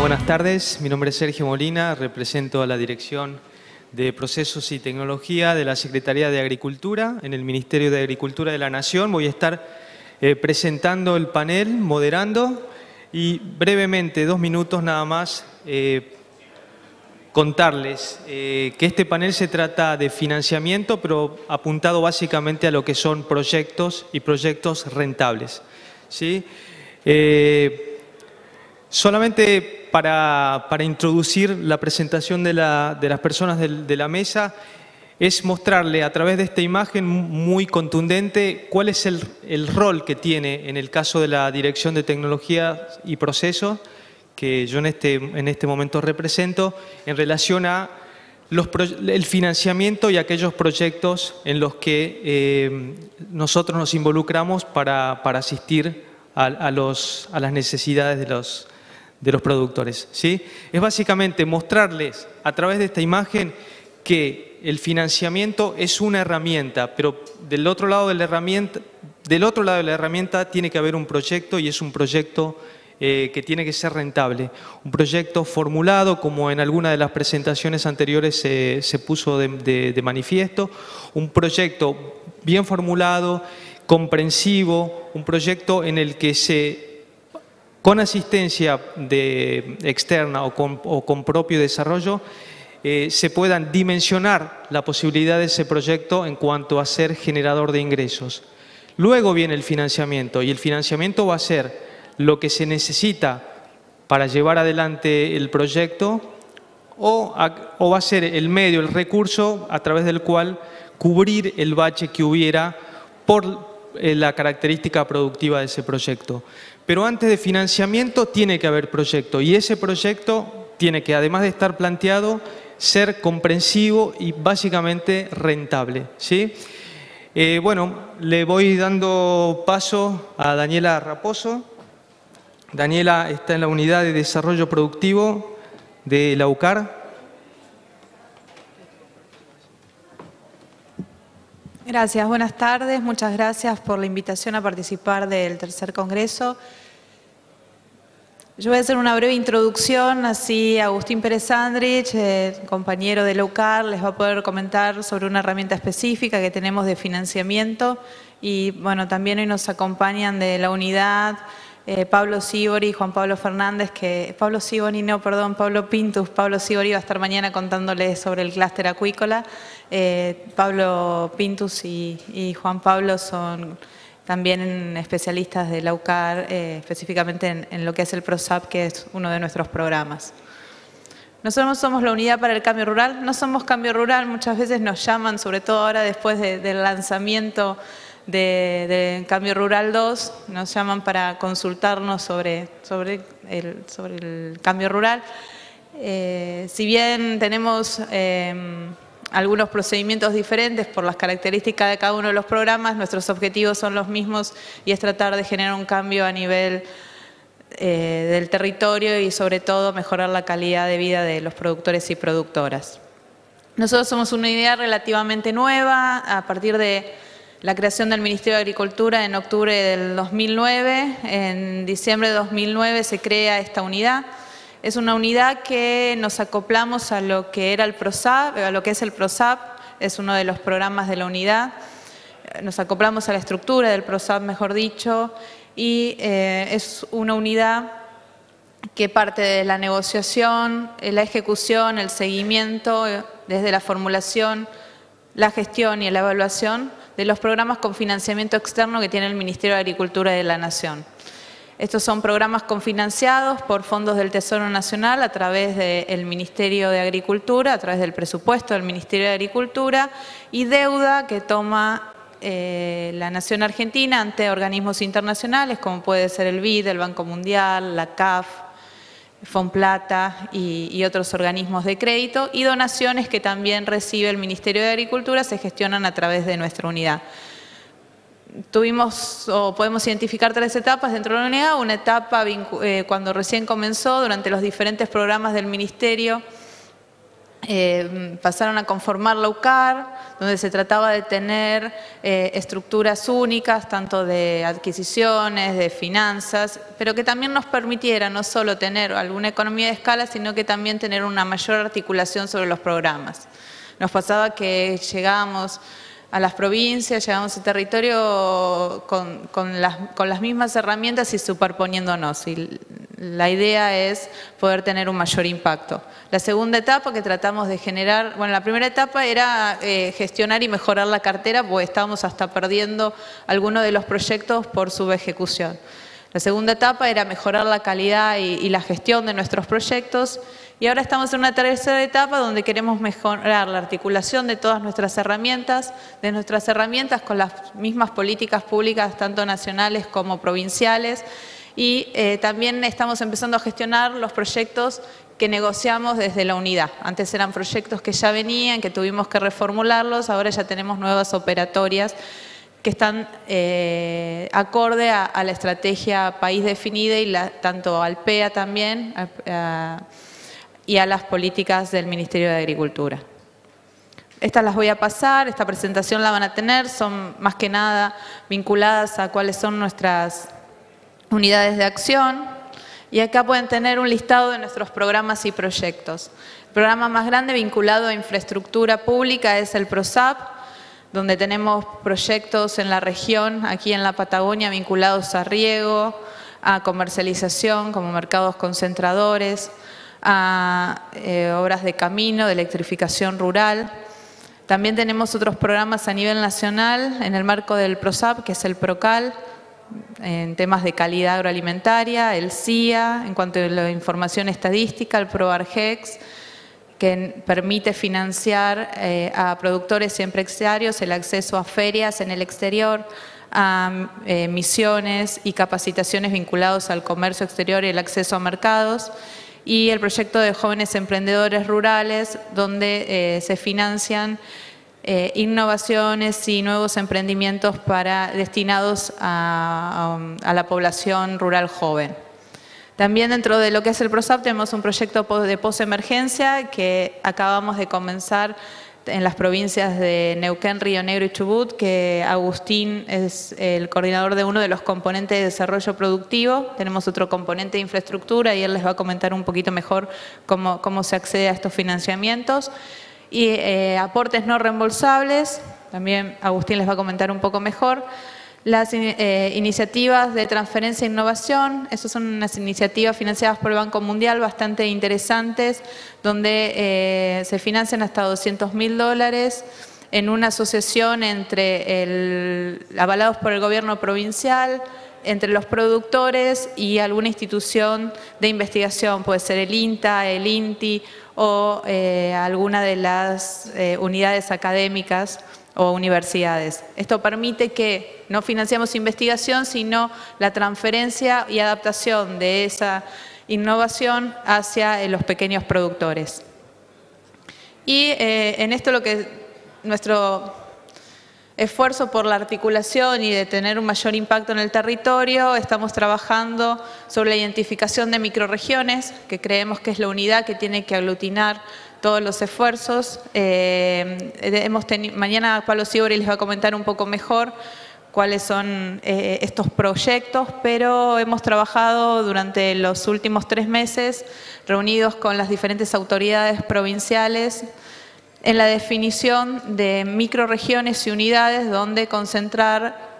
Buenas tardes. Mi nombre es Sergio Molina, represento a la Dirección de Procesos y Tecnología de la Secretaría de Agricultura en el Ministerio de Agricultura de la Nación. Voy a estar presentando el panel, moderando y brevemente, 2 minutos nada más, contarles que este panel se trata de financiamiento, pero apuntado básicamente a lo que son proyectos y proyectos rentables, ¿sí? Solamente para introducir la presentación de las personas de la mesa, es mostrarle a través de esta imagen muy contundente cuál es el rol que tiene en el caso de la Dirección de Tecnología y Procesos, que yo en este momento represento, en relación a el financiamiento y aquellos proyectos en los que nosotros nos involucramos para asistir a las necesidades de los productores, ¿sí? Es básicamente mostrarles a través de esta imagen que el financiamiento es una herramienta, pero del otro lado de la herramienta tiene que haber un proyecto, y es un proyecto que tiene que ser rentable. Un proyecto formulado, como en alguna de las presentaciones anteriores se puso de manifiesto, un proyecto bien formulado, comprensivo, un proyecto en el que con asistencia externa o con propio desarrollo, se puedan dimensionar la posibilidad de ese proyecto en cuanto a ser generador de ingresos. Luego viene el financiamiento, y el financiamiento va a ser lo que se necesita para llevar adelante el proyecto, o va a ser el medio, el recurso a través del cual cubrir el bache que hubiera por la característica productiva de ese proyecto. Pero antes de financiamiento tiene que haber proyecto, y ese proyecto tiene que, además de estar planteado, ser comprensivo y básicamente rentable, ¿sí? Bueno, le voy dando paso a Daniela Raposo. Daniela está en la Unidad de Desarrollo Productivo de la UCAR. Gracias, buenas tardes. Muchas gracias por la invitación a participar del tercer congreso. Yo voy a hacer una breve introducción, así Agustín Pérez Sandrich, compañero de la UCAR, les va a poder comentar sobre una herramienta específica que tenemos de financiamiento. Y bueno, también hoy nos acompañan de la unidad Pablo Sibori y Juan Pablo Fernández, Pablo Pintus. Pablo Sibori va a estar mañana contándoles sobre el clúster acuícola. Pablo Pintus y Juan Pablo son también especialistas de la UCAR, específicamente en lo que es el PROSAP, que es uno de nuestros programas. Nosotros somos la Unidad para el Cambio Rural. No somos Cambio Rural, muchas veces nos llaman, sobre todo ahora después del lanzamiento de Cambio Rural 2, nos llaman para consultarnos sobre el cambio rural. Si bien tenemos algunos procedimientos diferentes por las características de cada uno de los programas, nuestros objetivos son los mismos, y es tratar de generar un cambio a nivel del territorio y sobre todo mejorar la calidad de vida de los productores y productoras. Nosotros somos una unidad relativamente nueva, a partir de la creación del Ministerio de Agricultura en octubre del 2009. En diciembre de 2009 se crea esta unidad. Es una unidad que nos acoplamos a lo que era el PROSAP, a lo que es el PROSAP, es uno de los programas de la unidad. Nos acoplamos a la estructura del PROSAP, mejor dicho, y es una unidad que parte de la negociación, la ejecución, el seguimiento, desde la formulación, la gestión y la evaluación de los programas con financiamiento externo que tiene el Ministerio de Agricultura de la Nación. Estos son programas confinanciados por fondos del Tesoro Nacional a través del Ministerio de Agricultura, a través del presupuesto del Ministerio de Agricultura, y deuda que toma la Nación Argentina ante organismos internacionales como puede ser el BID, el Banco Mundial, la CAF, Fonplata y otros organismos de crédito, y donaciones que también recibe el Ministerio de Agricultura se gestionan a través de nuestra unidad. Podemos identificar 3 etapas dentro de la unidad. Una etapa cuando recién comenzó, durante los diferentes programas del Ministerio, pasaron a conformar la UCAR, donde se trataba de tener estructuras únicas, tanto de adquisiciones, de finanzas, pero que también nos permitiera no solo tener alguna economía de escala, sino que también tener una mayor articulación sobre los programas. Nos pasaba que llegábamos a las provincias, llegamos al territorio con las mismas herramientas y superponiéndonos. Y la idea es poder tener un mayor impacto. La segunda etapa que tratamos de generar, bueno, la primera etapa era gestionar y mejorar la cartera, porque estábamos hasta perdiendo algunos de los proyectos por subejecución. La segunda etapa era mejorar la calidad y la gestión de nuestros proyectos. Y ahora estamos en una tercera etapa donde queremos mejorar la articulación de todas nuestras herramientas, con las mismas políticas públicas, tanto nacionales como provinciales. Y también estamos empezando a gestionar los proyectos que negociamos desde la unidad. Antes eran proyectos que ya venían, que tuvimos que reformularlos, ahora ya tenemos nuevas operatorias que están acorde a la estrategia país definida y tanto al PEA también, y a las políticas del Ministerio de Agricultura. Estas las voy a pasar, esta presentación la van a tener, son más que nada vinculadas a cuáles son nuestras unidades de acción, y acá pueden tener un listado de nuestros programas y proyectos. El programa más grande vinculado a infraestructura pública es el PROSAP, donde tenemos proyectos en la región, aquí en la Patagonia, vinculados a riego, a comercialización como mercados concentradores, a obras de camino, de electrificación rural. También tenemos otros programas a nivel nacional en el marco del PROSAP, que es el PROCAL, en temas de calidad agroalimentaria, el CIA, en cuanto a la información estadística, el PROARGEX, que permite financiar a productores y empresarios el acceso a ferias en el exterior, a misiones y capacitaciones vinculados al comercio exterior y el acceso a mercados, y el proyecto de jóvenes emprendedores rurales, donde se financian innovaciones y nuevos emprendimientos destinados a la población rural joven. También dentro de lo que es el PROSAP tenemos un proyecto de posemergencia que acabamos de comenzar en las provincias de Neuquén, Río Negro y Chubut, que Agustín es el coordinador de uno de los componentes de desarrollo productivo. Tenemos otro componente de infraestructura y él les va a comentar un poquito mejor cómo se accede a estos financiamientos. Y aportes no reembolsables, también Agustín les va a comentar un poco mejor. Las iniciativas de transferencia e innovación, esas son unas iniciativas financiadas por el Banco Mundial bastante interesantes, donde se financian hasta $200.000 en una asociación avalados por el gobierno provincial, entre los productores y alguna institución de investigación, puede ser el INTA, el INTI o alguna de las unidades académicas o universidades. Esto permite que no financiamos investigación, sino la transferencia y adaptación de esa innovación hacia los pequeños productores. Y en esto nuestro esfuerzo por la articulación y de tener un mayor impacto en el territorio, estamos trabajando sobre la identificación de microrregiones, que creemos que es la unidad que tiene que aglutinar todos los esfuerzos. Mañana Pablo Sibori les va a comentar un poco mejor cuáles son estos proyectos, pero hemos trabajado durante los últimos 3 meses, reunidos con las diferentes autoridades provinciales, en la definición de microrregiones y unidades donde concentrar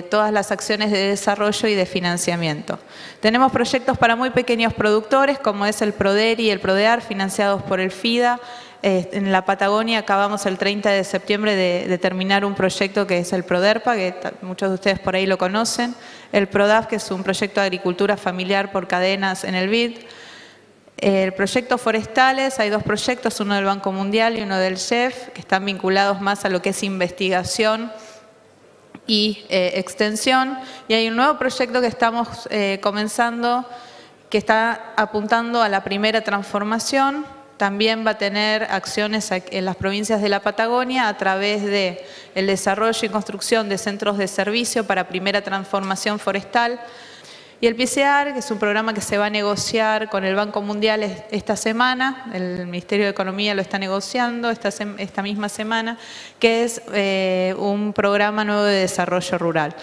todas las acciones de desarrollo y de financiamiento. Tenemos proyectos para muy pequeños productores, como es el PRODER y el PRODEAR, financiados por el FIDA. En la Patagonia acabamos el 30 de septiembre de terminar un proyecto que es el PRODERPA, que muchos de ustedes por ahí lo conocen. El PRODAF, que es un proyecto de agricultura familiar por cadenas en el BID. El proyecto forestales, hay 2 proyectos, uno del Banco Mundial y uno del CHEF, que están vinculados más a lo que es investigación y extensión. Y hay un nuevo proyecto que estamos comenzando, que está apuntando a la primera transformación. También va a tener acciones en las provincias de la Patagonia a través del desarrollo y construcción de centros de servicio para primera transformación forestal. Y Y el PICEAR, que es un programa que se va a negociar con el Banco Mundial esta semana, el Ministerio de Economía lo está negociando esta misma semana, que es un programa nuevo de desarrollo rural.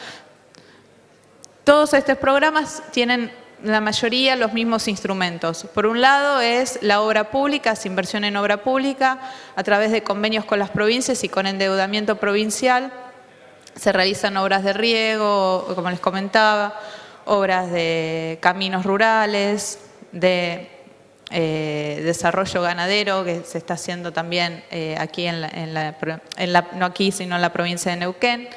Todos estos programas tienen la mayoría los mismos instrumentos. Por un lado es la obra pública, es inversión en obra pública, a través de convenios con las provincias y con endeudamiento provincial. Se realizan obras de riego, como les comentaba, obras de caminos rurales, de desarrollo ganadero, que se está haciendo también aquí, no aquí, sino en la provincia de Neuquén,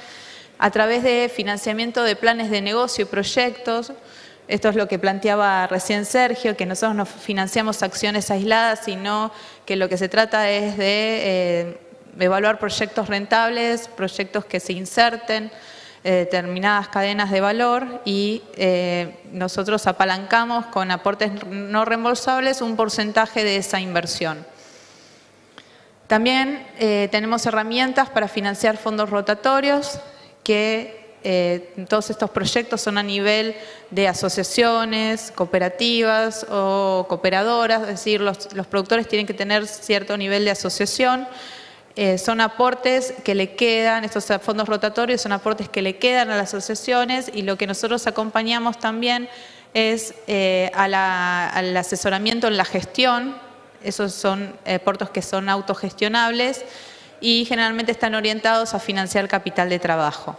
a través de financiamiento de planes de negocio y proyectos. Esto es lo que planteaba recién Sergio, que nosotros no financiamos acciones aisladas, sino que lo que se trata es de evaluar proyectos rentables, proyectos que se inserten determinadas cadenas de valor y nosotros apalancamos con aportes no reembolsables un porcentaje de esa inversión. También tenemos herramientas para financiar fondos rotatorios que todos estos proyectos son a nivel de asociaciones, cooperativas o cooperadoras, es decir, los productores tienen que tener cierto nivel de asociación. Son aportes que le quedan, estos fondos rotatorios son aportes que le quedan a las asociaciones y lo que nosotros acompañamos también es al asesoramiento en la gestión. Esos son aportes que son autogestionables y generalmente están orientados a financiar capital de trabajo.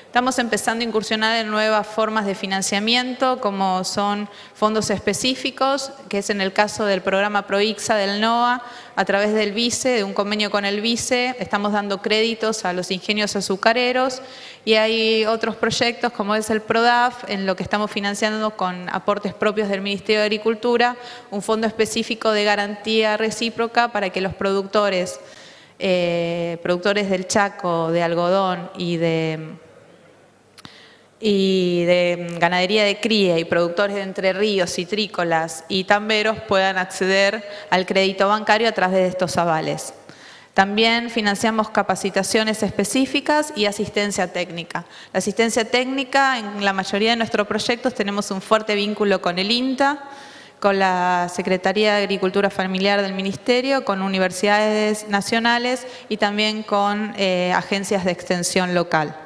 Estamos empezando a incursionar en nuevas formas de financiamiento, como son fondos específicos, que es en el caso del programa PROIXA del NOA, a través del BICE, de un convenio con el BICE, estamos dando créditos a los ingenios azucareros y hay otros proyectos como es el PRODAF, en lo que estamos financiando con aportes propios del Ministerio de Agricultura, un fondo específico de garantía recíproca para que los productores del Chaco, de algodón y de ganadería de cría y productores de Entre Ríos, citrícolas y tamberos puedan acceder al crédito bancario a través de estos avales. También financiamos capacitaciones específicas y asistencia técnica. La asistencia técnica, en la mayoría de nuestros proyectos tenemos un fuerte vínculo con el INTA, con la Secretaría de Agricultura Familiar del Ministerio, con universidades nacionales y también con agencias de extensión local.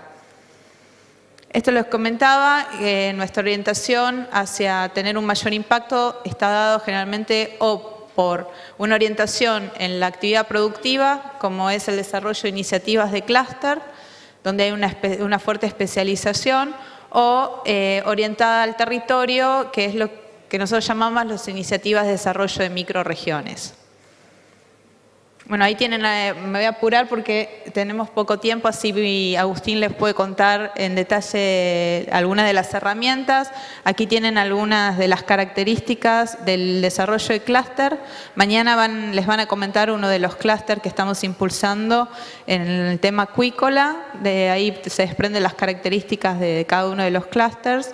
Esto les comentaba, nuestra orientación hacia tener un mayor impacto está dado generalmente o por una orientación en la actividad productiva, como es el desarrollo de iniciativas de clúster, donde hay una fuerte especialización, o orientada al territorio, que es lo que nosotros llamamos las iniciativas de desarrollo de microrregiones. Bueno, ahí tienen, me voy a apurar porque tenemos poco tiempo, así Agustín les puede contar en detalle algunas de las herramientas. Aquí tienen algunas de las características del desarrollo de clúster. Mañana les van a comentar uno de los clústeres que estamos impulsando en el tema acuícola. De ahí se desprenden las características de cada uno de los clústeres.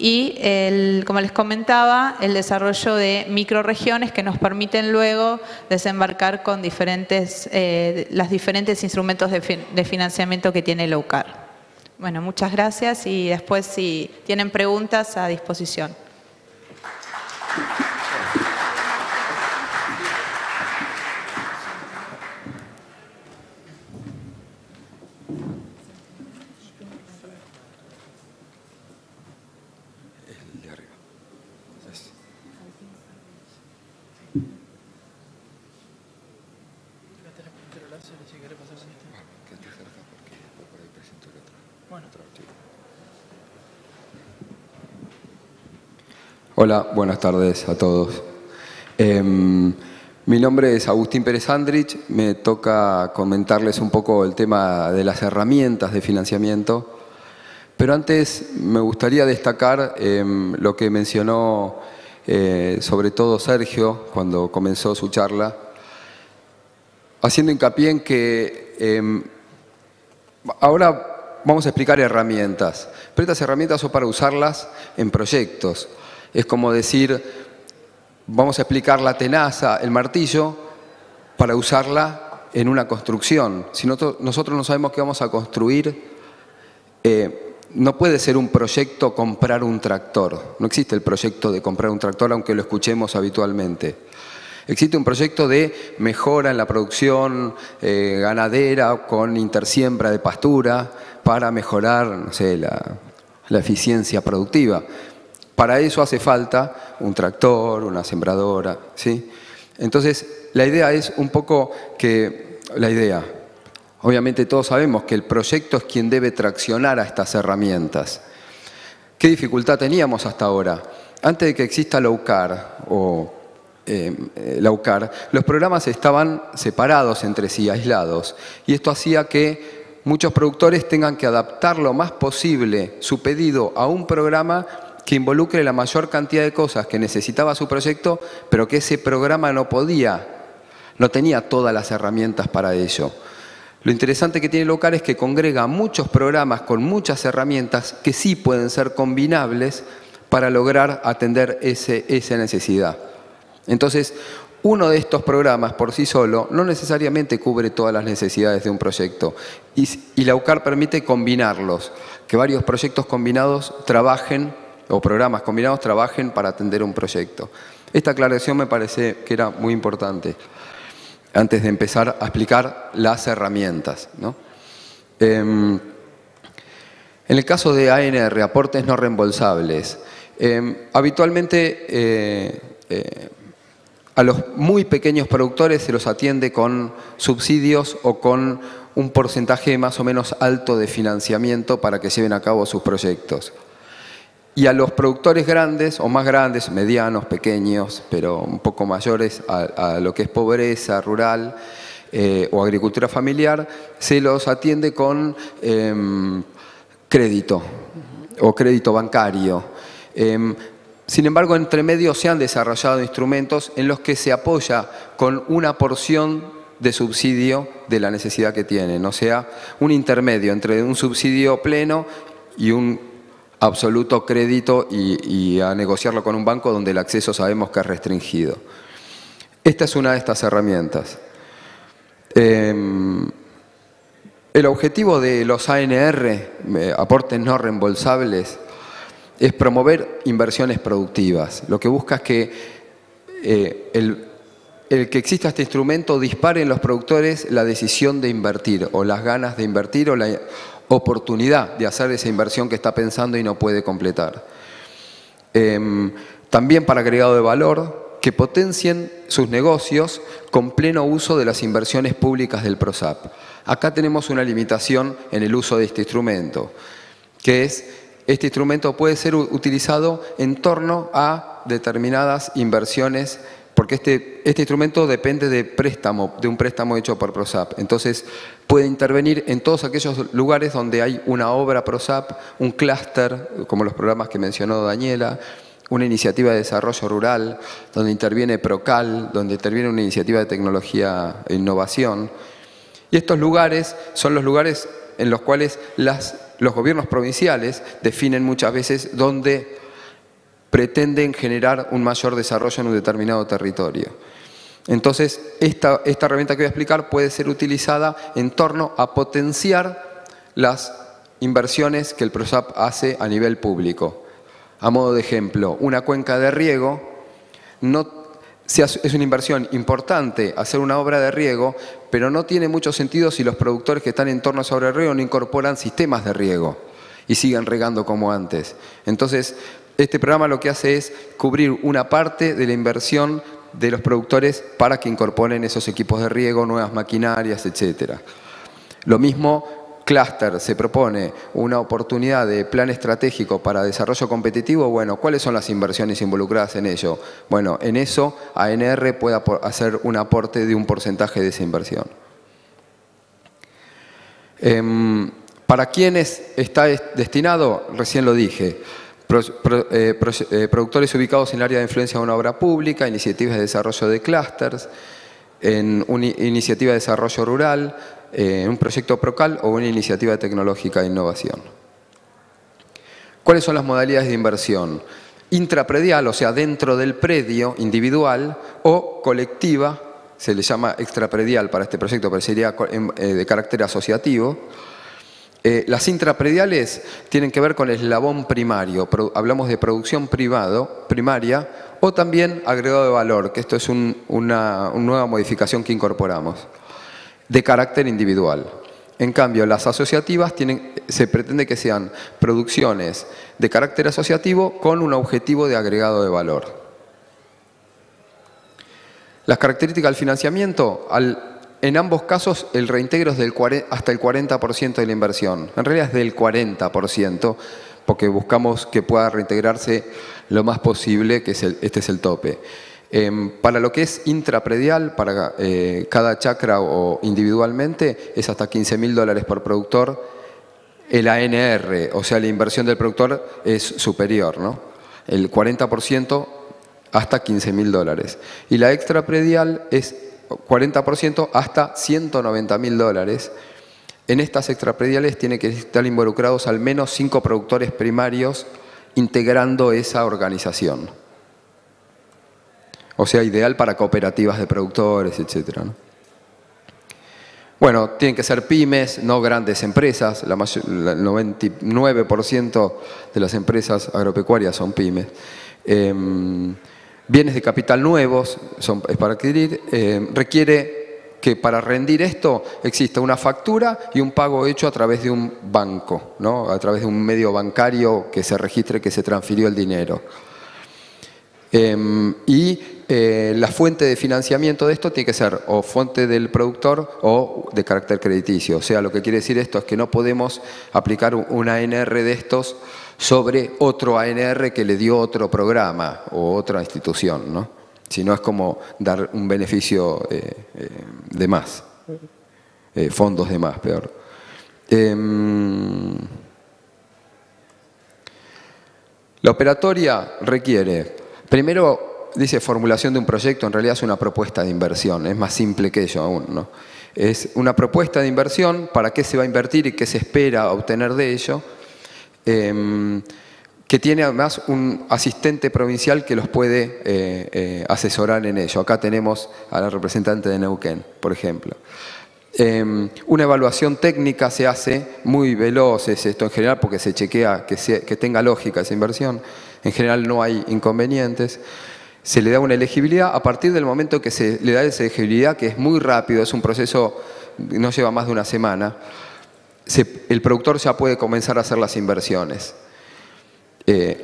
Y, como les comentaba, el desarrollo de microrregiones que nos permiten luego desembarcar con los diferentes instrumentos de financiamiento que tiene el EUCAR. Bueno, muchas gracias y después si tienen preguntas a disposición. Hola, buenas tardes a todos. Mi nombre es Agustín Pérez Andrich, me toca comentarles un poco el tema de las herramientas de financiamiento, pero antes me gustaría destacar lo que mencionó sobre todo Sergio cuando comenzó su charla, haciendo hincapié en que ahora vamos a explicar herramientas, pero estas herramientas son para usarlas en proyectos. Es como decir, vamos a explicar la tenaza, el martillo, para usarla en una construcción. Si nosotros no sabemos qué vamos a construir, no puede ser un proyecto comprar un tractor. No existe el proyecto de comprar un tractor, aunque lo escuchemos habitualmente. Existe un proyecto de mejora en la producción ganadera con intersiembra de pastura para mejorar, no sé, la eficiencia productiva. Para eso hace falta un tractor, una sembradora, ¿sí? Entonces, la idea es un poco que... Obviamente todos sabemos que el proyecto es quien debe traccionar a estas herramientas. ¿Qué dificultad teníamos hasta ahora? Antes de que exista la UCAR los programas estaban separados entre sí, aislados. Y esto hacía que muchos productores tengan que adaptar lo más posible su pedido a un programa que involucre la mayor cantidad de cosas que necesitaba su proyecto, pero que ese programa no tenía todas las herramientas para ello. Lo interesante que tiene Locar es que congrega muchos programas con muchas herramientas que sí pueden ser combinables para lograr atender esa necesidad. Entonces, uno de estos programas por sí solo no necesariamente cubre todas las necesidades de un proyecto y la UCAR permite combinarlos, que varios proyectos combinados trabajen o programas combinados trabajen para atender un proyecto. Esta aclaración me parece que era muy importante antes de empezar a explicar las herramientas, ¿no? En el caso de ANR, aportes no reembolsables, habitualmente a los muy pequeños productores se los atiende con subsidios o con un porcentaje más o menos alto de financiamiento para que lleven a cabo sus proyectos. Y a los productores grandes o más grandes, medianos, pequeños, pero un poco mayores a lo que es pobreza rural o agricultura familiar, se los atiende con crédito o crédito bancario. Sin embargo, entre medio se han desarrollado instrumentos en los que se apoya con una porción de subsidio de la necesidad que tienen, o sea, un intermedio entre un subsidio pleno y un absoluto crédito y a negociarlo con un banco donde el acceso sabemos que es restringido. Esta es una de estas herramientas. El objetivo de los ANR, aportes no reembolsables, es promover inversiones productivas. Lo que busca es que el que exista este instrumento dispare en los productores la decisión de invertir o las ganas de invertir o la oportunidad de hacer esa inversión que está pensando y no puede completar. También para agregado de valor, que potencien sus negocios con pleno uso de las inversiones públicas del PROSAP. Acá tenemos una limitación en el uso de este instrumento, que es, este instrumento puede ser utilizado en torno a determinadas inversiones, porque este instrumento depende de un préstamo hecho por PROSAP. Entonces, puede intervenir en todos aquellos lugares donde hay una obra PROSAP, un clúster, como los programas que mencionó Daniela, una iniciativa de desarrollo rural, donde interviene PROCAL, donde interviene una iniciativa de tecnología e innovación. Y estos lugares son los lugares en los cuales los gobiernos provinciales definen muchas veces dónde pretenden generar un mayor desarrollo en un determinado territorio. Entonces, esta herramienta que voy a explicar puede ser utilizada en torno a potenciar las inversiones que el PROSAP hace a nivel público. A modo de ejemplo, una cuenca de riego es una inversión importante hacer una obra de riego, pero no tiene mucho sentido si los productores que están en torno a esa obra de riego no incorporan sistemas de riego y siguen regando como antes. Entonces, este programa lo que hace es cubrir una parte de la inversión de los productores para que incorporen esos equipos de riego, nuevas maquinarias, etc. Lo mismo, clúster, se propone una oportunidad de plan estratégico para desarrollo competitivo. Bueno, ¿cuáles son las inversiones involucradas en ello? Bueno, en eso ANR puede hacer un aporte de un porcentaje de esa inversión. ¿Para quiénes está destinado? Recién lo dije. Productores ubicados en el área de influencia de una obra pública, iniciativas de desarrollo de clústeres, en una iniciativa de desarrollo rural, un proyecto PROCAL o una iniciativa tecnológica de innovación. ¿Cuáles son las modalidades de inversión? Intrapredial, o sea, dentro del predio individual, o colectiva, se le llama extrapredial para este proyecto, pero sería de carácter asociativo. Las intraprediales tienen que ver con el eslabón primario. Hablamos de producción primaria o también agregado de valor, que esto es una nueva modificación que incorporamos, de carácter individual. En cambio, las asociativas se pretende que sean producciones de carácter asociativo con un objetivo de agregado de valor. Las características del financiamiento, en ambos casos el reintegro es hasta el 40% de la inversión. En realidad es del 40%, porque buscamos que pueda reintegrarse lo más posible, que este es el tope. Para lo que es intrapredial, para cada chacra o individualmente, es hasta $15.000 por productor. El ANR, o sea, la inversión del productor, es superior, ¿no? El 40% hasta $15.000. Y la extrapredial es 40% hasta $190.000. En estas extraprediales tienen que estar involucrados al menos 5 productores primarios integrando esa organización. O sea, ideal para cooperativas de productores, etc., ¿no? Bueno, tienen que ser pymes, no grandes empresas. El 99% de las empresas agropecuarias son pymes. Bienes de capital nuevos es para adquirir. Requiere que para rendir esto exista una factura y un pago hecho a través de un banco, ¿no? A través de un medio bancario que se registre que se transfirió el dinero. La fuente de financiamiento de esto tiene que ser o fuente del productor o de carácter crediticio. O sea, lo que quiere decir esto es que no podemos aplicar un ANR de estos sobre otro ANR que le dio otro programa o otra institución, ¿no? Si no es como dar un beneficio de más, fondos de más, peor. La operatoria requiere, primero dice formulación de un proyecto, en realidad es una propuesta de inversión, es más simple que ello aún, ¿no? Es una propuesta de inversión, para qué se va a invertir y qué se espera obtener de ello, que tiene además un asistente provincial que los puede asesorar en ello. Acá tenemos a la representante de Neuquén, por ejemplo. Una evaluación técnica se hace muy veloz, es esto en general, porque se chequea que tenga lógica esa inversión. En general no hay inconvenientes. Se le da una elegibilidad a partir del momento que se le da esa elegibilidad, que es muy rápido, es un proceso, no lleva más de una semana. El productor ya puede comenzar a hacer las inversiones.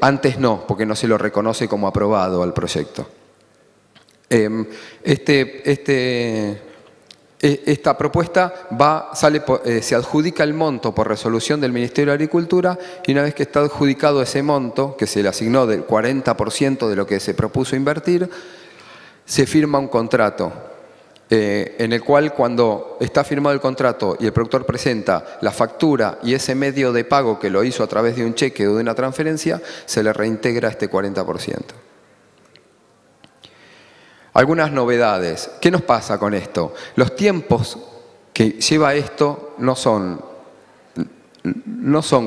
Antes no, porque no se lo reconoce como aprobado al proyecto. Esta propuesta se adjudica el monto por resolución del Ministerio de Agricultura y una vez que está adjudicado ese monto, que se le asignó del 40% de lo que se propuso invertir, se firma un contrato en el cual cuando está firmado el contrato y el productor presenta la factura y ese medio de pago que lo hizo a través de un cheque o de una transferencia, se le reintegra este 40%. Algunas novedades. ¿Qué nos pasa con esto? Los tiempos que lleva esto no son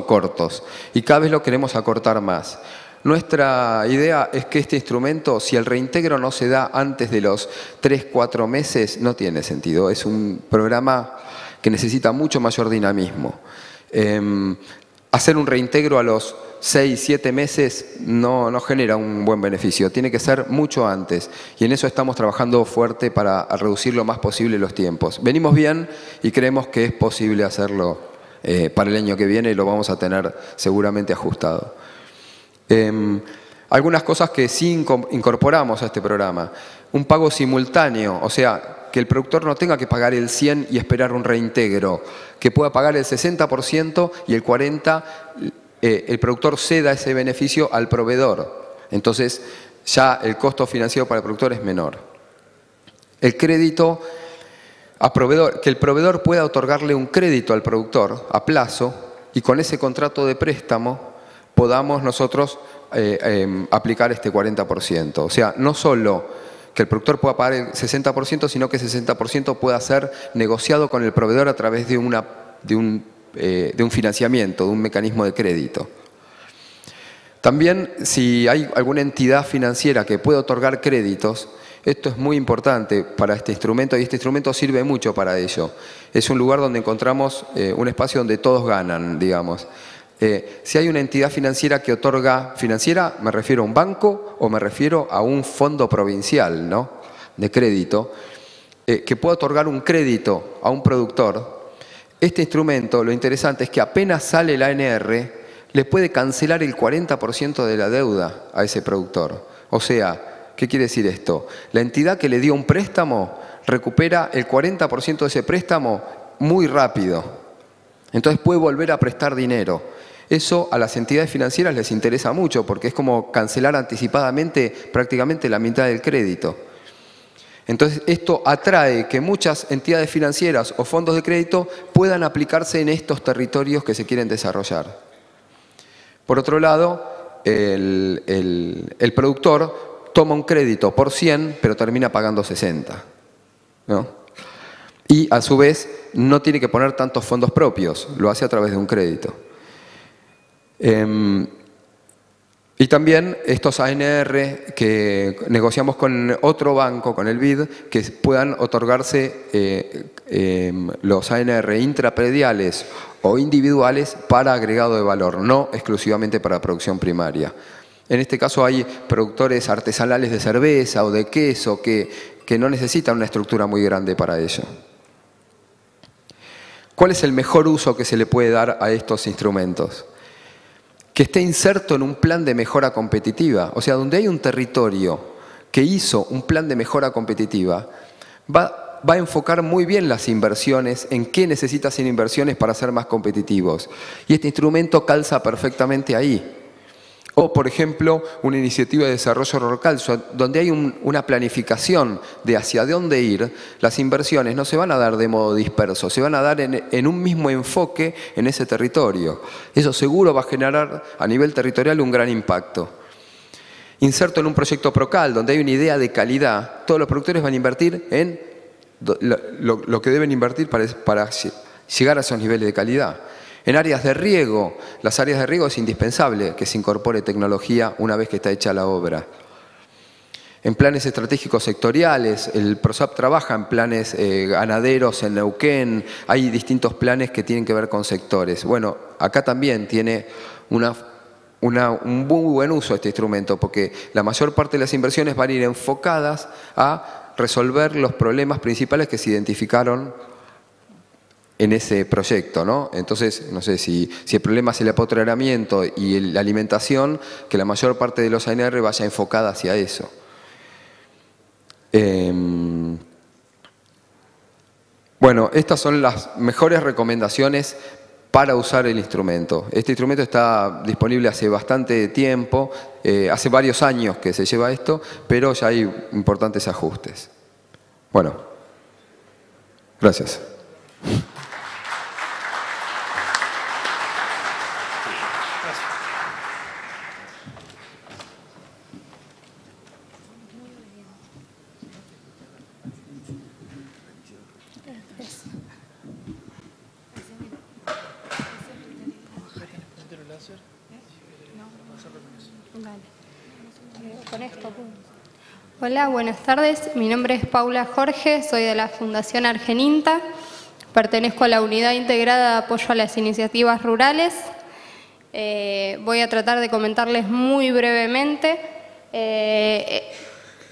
cortos y cada vez lo queremos acortar más. Nuestra idea es que este instrumento, si el reintegro no se da antes de los 3-4 meses, no tiene sentido. Es un programa que necesita mucho mayor dinamismo. Hacer un reintegro a los 6-7 meses no genera un buen beneficio, tiene que ser mucho antes y en eso estamos trabajando fuerte para reducir lo más posible los tiempos. Venimos bien y creemos que es posible hacerlo para el año que viene y lo vamos a tener seguramente ajustado. Algunas cosas que sí incorporamos a este programa. Un pago simultáneo, o sea, que el productor no tenga que pagar el 100 y esperar un reintegro, que pueda pagar el 60% y el 40% el productor ceda ese beneficio al proveedor. Entonces ya el costo financiero para el productor es menor. El crédito a proveedor, que el proveedor pueda otorgarle un crédito al productor a plazo y con ese contrato de préstamo podamos nosotros aplicar este 40%. O sea, no solo que el productor pueda pagar el 60%, sino que ese 60% pueda ser negociado con el proveedor a través de un financiamiento, de un mecanismo de crédito. También, si hay alguna entidad financiera que pueda otorgar créditos, Esto es muy importante para este instrumento y este instrumento sirve mucho para ello. Es un lugar donde encontramos un espacio donde todos ganan, digamos. Si hay una entidad financiera que otorga, financiera, me refiero a un banco o me refiero a un fondo provincial, ¿no?, de crédito, que pueda otorgar un crédito a un productor. Este instrumento, lo interesante es que apenas sale la ANR, le puede cancelar el 40% de la deuda a ese productor. O sea, ¿qué quiere decir esto? La entidad que le dio un préstamo recupera el 40% de ese préstamo muy rápido. Entonces puede volver a prestar dinero. Eso a las entidades financieras les interesa mucho porque es como cancelar anticipadamente prácticamente la mitad del crédito. Entonces esto atrae que muchas entidades financieras o fondos de crédito puedan aplicarse en estos territorios que se quieren desarrollar. Por otro lado, el productor toma un crédito por 100, pero termina pagando 60, ¿no? Y a su vez no tiene que poner tantos fondos propios, lo hace a través de un crédito. Y también estos ANR que negociamos con otro banco, con el BID, que puedan otorgarse los ANR intraprediales o individuales para agregado de valor, no exclusivamente para producción primaria. En este caso hay productores artesanales de cerveza o de queso que no necesitan una estructura muy grande para ello. ¿Cuál es el mejor uso que se le puede dar a estos instrumentos? Que esté inserto en un plan de mejora competitiva. O sea, donde hay un territorio que hizo un plan de mejora competitiva, va a enfocar muy bien las inversiones, en qué necesita hacer inversiones para ser más competitivos. Y este instrumento calza perfectamente ahí. O, por ejemplo, una iniciativa de desarrollo local, donde hay una planificación de hacia dónde ir, las inversiones no se van a dar de modo disperso, se van a dar en un mismo enfoque en ese territorio. Eso seguro va a generar a nivel territorial un gran impacto. Inserto en un proyecto Procal, donde hay una idea de calidad, todos los productores van a invertir en lo que deben invertir para llegar a esos niveles de calidad. En áreas de riego, las áreas de riego es indispensable que se incorpore tecnología una vez que está hecha la obra. En planes estratégicos sectoriales, el PROSAP trabaja en planes ganaderos en Neuquén, hay distintos planes que tienen que ver con sectores. Bueno, acá también tiene un muy buen uso este instrumento porque la mayor parte de las inversiones van a ir enfocadas a resolver los problemas principales que se identificaron en ese proyecto, ¿no? Entonces, no sé, si el problema es el apoderamiento y la alimentación, que la mayor parte de los ANR vaya enfocada hacia eso. Bueno, estas son las mejores recomendaciones para usar el instrumento. Este instrumento está disponible hace bastante tiempo, hace varios años que se lleva esto, pero ya hay importantes ajustes. Bueno, gracias. Hola, buenas tardes. Mi nombre es Paula Jorge, soy de la Fundación Argeninta. Pertenezco a la Unidad Integrada de Apoyo a las Iniciativas Rurales. Voy a tratar de comentarles muy brevemente.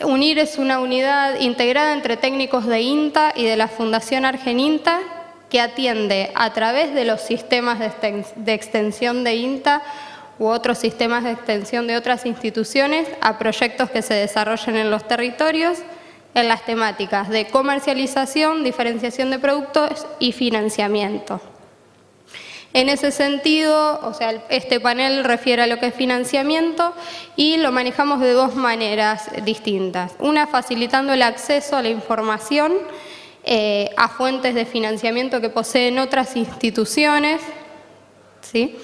UNIR es una unidad integrada entre técnicos de INTA y de la Fundación Argeninta que atiende a través de los sistemas de extensión de INTA u otros sistemas de extensión de otras instituciones a proyectos que se desarrollen en los territorios en las temáticas de comercialización, diferenciación de productos y financiamiento. En ese sentido, o sea, este panel refiere a lo que es financiamiento y lo manejamos de dos maneras distintas. Una, facilitando el acceso a la información a fuentes de financiamiento que poseen otras instituciones, ¿sí?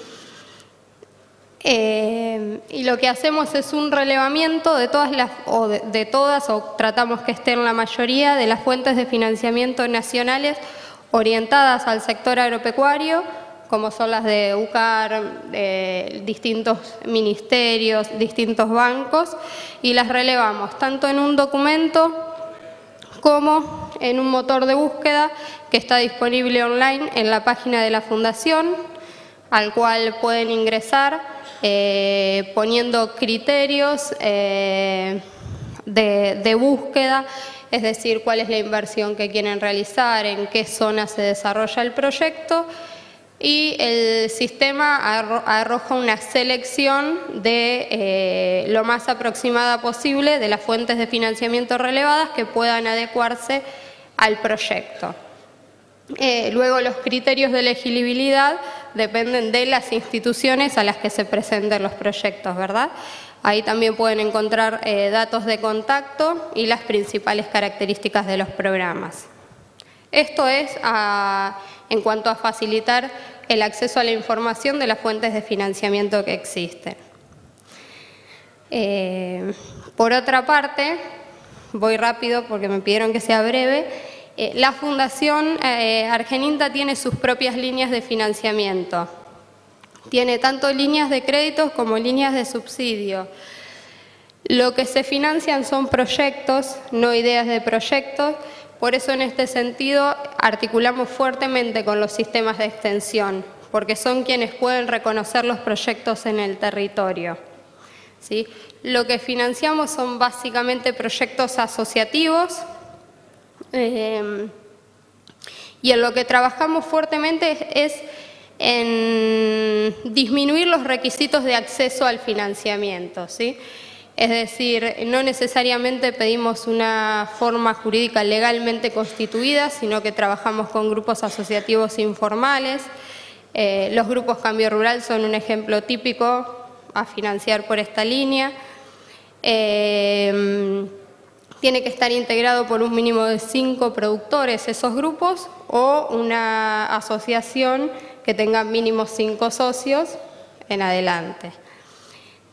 Y lo que hacemos es un relevamiento de todas o tratamos que estén la mayoría de las fuentes de financiamiento nacionales orientadas al sector agropecuario, como son las de UCAR, distintos ministerios, distintos bancos, y las relevamos tanto en un documento como en un motor de búsqueda que está disponible online en la página de la Fundación, al cual pueden ingresar poniendo criterios de búsqueda, es decir, cuál es la inversión que quieren realizar, en qué zona se desarrolla el proyecto, y el sistema arroja una selección de lo más aproximada posible de las fuentes de financiamiento relevadas que puedan adecuarse al proyecto. Luego los criterios de elegibilidad dependen de las instituciones a las que se presenten los proyectos, ¿verdad? Ahí también pueden encontrar datos de contacto y las principales características de los programas. Esto es en cuanto a facilitar el acceso a la información de las fuentes de financiamiento que existen. Por otra parte, voy rápido porque me pidieron que sea breve, la Fundación Argeninta tiene sus propias líneas de financiamiento. Tiene tanto líneas de créditos como líneas de subsidio. Lo que se financian son proyectos, no ideas de proyectos. Por eso en este sentido articulamos fuertemente con los sistemas de extensión, porque son quienes pueden reconocer los proyectos en el territorio, ¿sí? Lo que financiamos son básicamente proyectos asociativos, y en lo que trabajamos fuertemente es en disminuir los requisitos de acceso al financiamiento, ¿sí? Es decir, no necesariamente pedimos una forma jurídica legalmente constituida, sino que trabajamos con grupos asociativos informales. Los grupos Cambio Rural son un ejemplo típico a financiar por esta línea. Tiene que estar integrado por un mínimo de 5 productores esos grupos o una asociación que tenga mínimo 5 socios en adelante.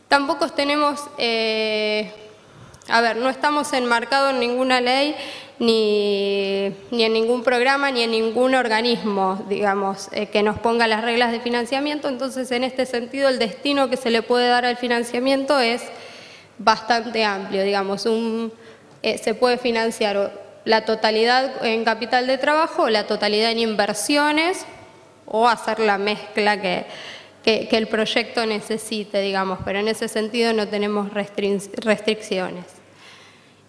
Tampoco tenemos, no estamos enmarcados en ninguna ley, ni en ningún programa, ni en ningún organismo, digamos, que nos ponga las reglas de financiamiento. Entonces, en este sentido, el destino que se le puede dar al financiamiento es bastante amplio, digamos, se puede financiar la totalidad en capital de trabajo, la totalidad en inversiones, o hacer la mezcla que el proyecto necesite, digamos, pero en ese sentido no tenemos restricciones.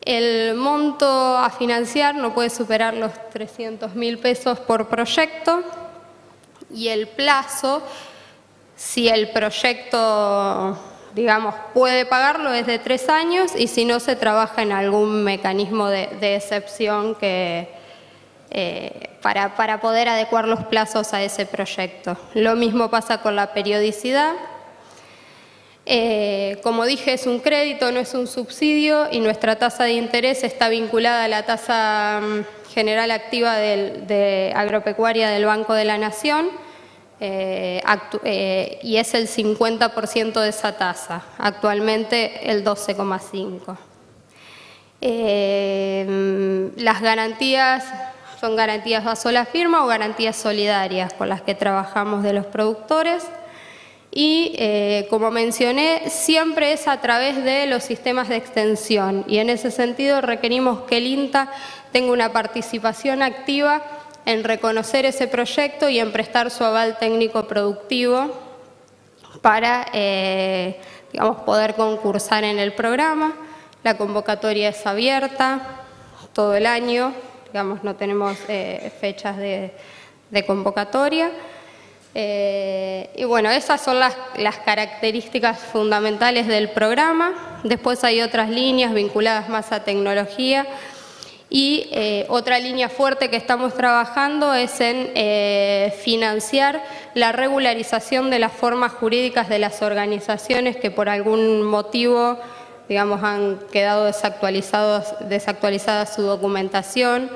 El monto a financiar no puede superar los 300.000 pesos por proyecto, y el plazo, si el proyecto, digamos, puede pagarlo, es de 3 años, y si no, se trabaja en algún mecanismo de excepción para poder adecuar los plazos a ese proyecto. Lo mismo pasa con la periodicidad. Como dije, es un crédito, no es un subsidio, y nuestra tasa de interés está vinculada a la tasa general activa de agropecuaria del Banco de la Nación, y es el 50% de esa tasa, actualmente el 12,5%. Las garantías son garantías a sola firma o garantías solidarias con las que trabajamos de los productores, y como mencioné, siempre es a través de los sistemas de extensión, y en ese sentido requerimos que el INTA tenga una participación activa en reconocer ese proyecto y en prestar su aval técnico productivo para digamos, poder concursar en el programa. La convocatoria es abierta todo el año, digamos, no tenemos fechas de convocatoria. Y bueno, esas son las características fundamentales del programa. Después hay otras líneas vinculadas más a tecnología, y otra línea fuerte que estamos trabajando es en financiar la regularización de las formas jurídicas de las organizaciones que por algún motivo, digamos, han quedado desactualizada su documentación,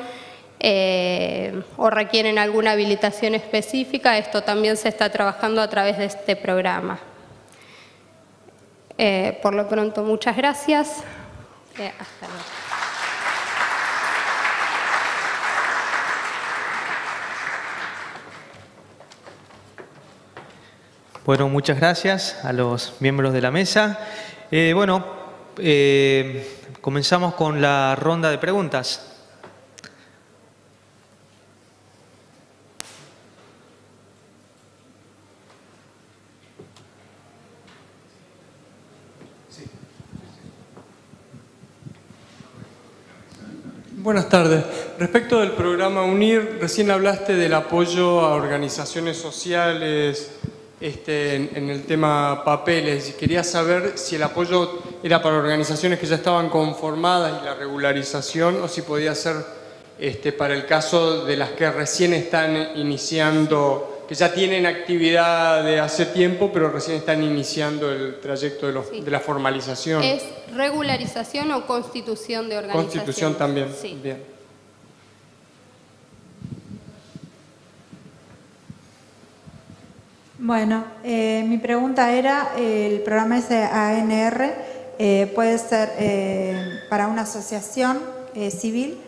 o requieren alguna habilitación específica. Esto también se está trabajando a través de este programa. Por lo pronto, muchas gracias. Hasta luego. Bueno, muchas gracias a los miembros de la mesa. Comenzamos con la ronda de preguntas. Buenas tardes. Respecto del programa UNIR, recién hablaste del apoyo a organizaciones sociales en el tema papeles. Quería saber si el apoyo era para organizaciones que ya estaban conformadas y la regularización, o si podía ser para el caso de las que recién están iniciando, que ya tienen actividad de hace tiempo, pero recién están iniciando el trayecto de la formalización. ¿Es regularización o constitución de organización? Constitución también. Sí. Bien. Bueno, mi pregunta era, el programa ANR puede ser para una asociación civil.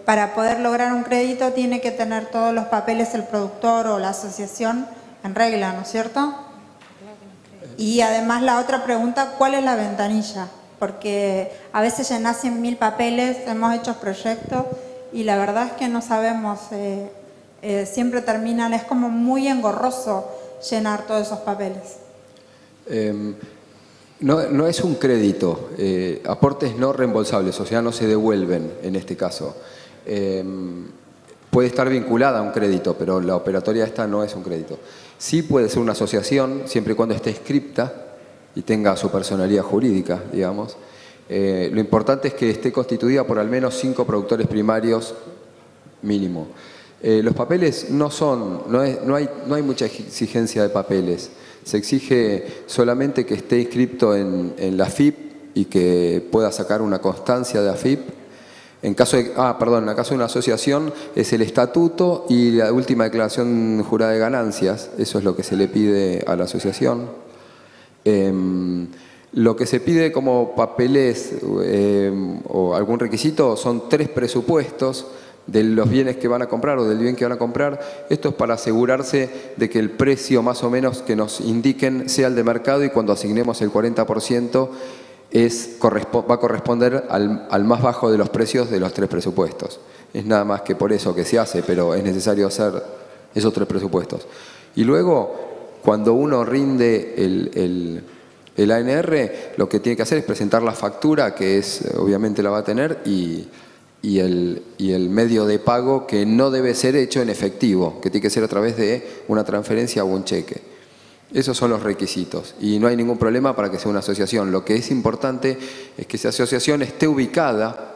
Para poder lograr un crédito tiene que tener todos los papeles el productor o la asociación en regla, ¿no es cierto? Y además la otra pregunta, ¿cuál es la ventanilla? Porque a veces llenas 100.000 papeles, hemos hecho proyectos y la verdad es que no sabemos, siempre terminan, es como muy engorroso llenar todos esos papeles. No es un crédito, aportes no reembolsables, o sea, no se devuelven en este caso. Puede estar vinculada a un crédito, pero la operatoria esta no es un crédito. Sí puede ser una asociación, siempre y cuando esté inscripta y tenga su personalidad jurídica, digamos. Lo importante es que esté constituida por al menos 5 productores primarios mínimo. Los papeles no hay mucha exigencia de papeles. Se exige solamente que esté inscripto en la AFIP y que pueda sacar una constancia de AFIP. En caso de una asociación es el estatuto y la última declaración jurada de ganancias. Eso es lo que se le pide a la asociación. Lo que se pide como papeles o algún requisito son 3 presupuestos de los bienes que van a comprar o del bien que van a comprar. Esto es para asegurarse de que el precio más o menos que nos indiquen sea el de mercado, y cuando asignemos el 40% va a corresponder al más bajo de los precios de los 3 presupuestos. Es nada más que por eso que se hace, pero es necesario hacer esos 3 presupuestos. Y luego, cuando uno rinde el ANR, lo que tiene que hacer es presentar la factura, que obviamente la va a tener, y el medio de pago, que no debe ser hecho en efectivo, que tiene que ser a través de una transferencia o un cheque. Esos son los requisitos y no hay ningún problema para que sea una asociación. Lo que es importante es que esa asociación esté ubicada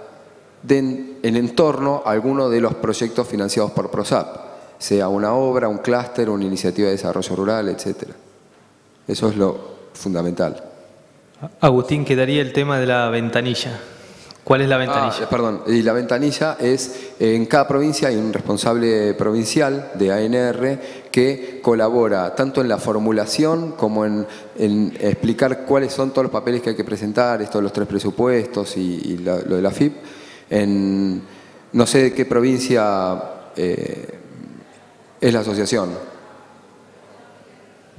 en torno a alguno de los proyectos financiados por PROSAP, sea una obra, un clúster, una iniciativa de desarrollo rural, etc. Eso es lo fundamental. Agustín, quedaría el tema de la ventanilla. ¿Cuál es la ventanilla? Y la ventanilla es, en cada provincia hay un responsable provincial de ANR que colabora tanto en la formulación como en explicar cuáles son todos los papeles que hay que presentar, estos los 3 presupuestos y lo de la FIP. No sé de qué provincia es la asociación.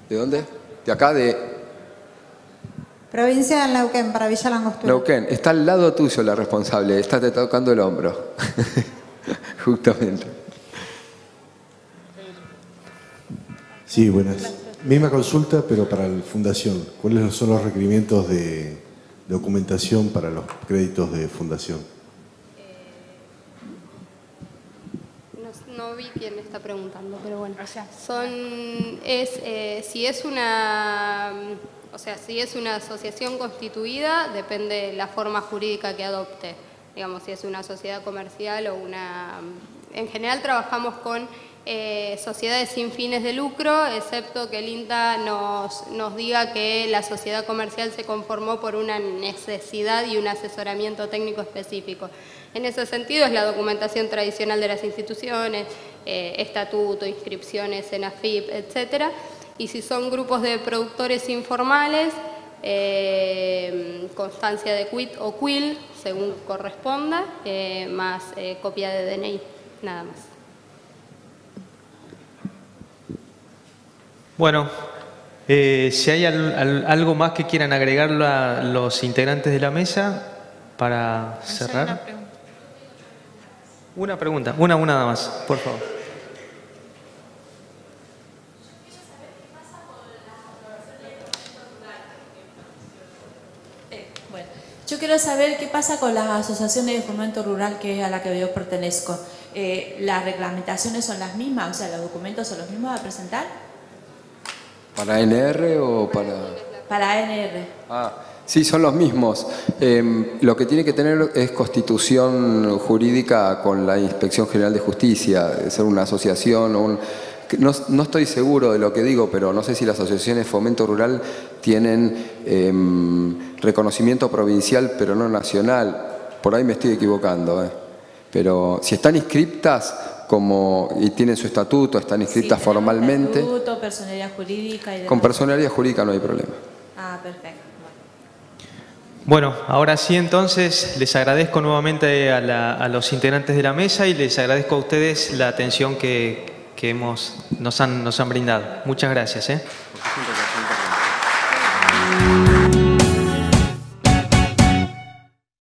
¿De dónde? De acá, de... Provincia de Neuquén, para Villa Langostura. Neuquén, está al lado tuyo la responsable, está te tocando el hombro. Justamente. Sí, buenas. Misma consulta, pero para la fundación. ¿Cuáles son los requerimientos de documentación para los créditos de fundación? No vi quién está preguntando, pero bueno. Si es una asociación constituida, depende de la forma jurídica que adopte. Digamos, si es una sociedad comercial o una... En general trabajamos con sociedades sin fines de lucro, excepto que el INTA nos diga que la sociedad comercial se conformó por una necesidad y un asesoramiento técnico específico. En ese sentido es la documentación tradicional de las instituciones, estatuto, inscripciones en AFIP, etcétera. Y si son grupos de productores informales, constancia de quit o quil, según corresponda, más copia de DNI, nada más. Bueno, si hay algo más que quieran agregar los integrantes de la mesa para cerrar. Una pregunta, una nada más, por favor. Bueno, yo quiero saber qué pasa con las asociaciones de fomento rural, que es a la que yo pertenezco. ¿Las reglamentaciones son las mismas? O sea, ¿los documentos son los mismos a presentar? ¿Para ANR o para...? Para ANR. Sí, son los mismos. Lo que tiene que tener es constitución jurídica con la Inspección General de Justicia, ser una asociación o no estoy seguro de lo que digo, pero no sé si las asociaciones de fomento rural tienen reconocimiento provincial, pero no nacional. Por ahí me estoy equivocando. Pero si están inscriptas y tienen su estatuto, están inscritas formalmente. Estatuto, personería jurídica y demás. Con personería jurídica no hay problema. Perfecto. Bueno, ahora sí entonces les agradezco nuevamente a los integrantes de la mesa y les agradezco a ustedes la atención que nos han brindado. Muchas gracias.